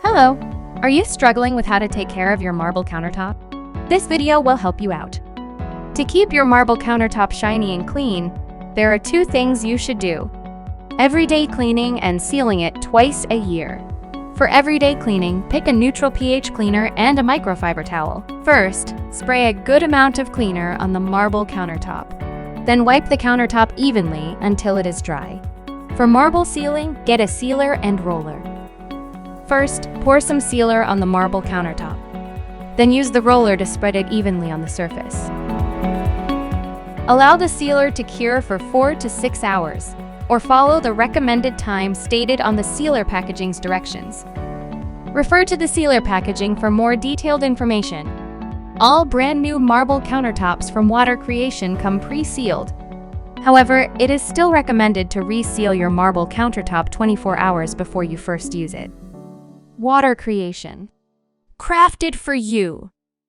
Hello! Are you struggling with how to take care of your marble countertop? This video will help you out. To keep your marble countertop shiny and clean, there are two things you should do. Everyday cleaning and sealing it twice a year. For everyday cleaning, pick a neutral pH cleaner and a microfiber towel. First, spray a good amount of cleaner on the marble countertop. Then wipe the countertop evenly until it is dry. For marble sealing, get a sealer and roller. First, pour some sealer on the marble countertop. Then use the roller to spread it evenly on the surface. Allow the sealer to cure for 4 to 6 hours, or follow the recommended time stated on the sealer packaging's directions. Refer to the sealer packaging for more detailed information. All brand new marble countertops from Water Creation come pre-sealed. However, it is still recommended to re-seal your marble countertop 24 hours before you first use it. Water Creation. Crafted for you.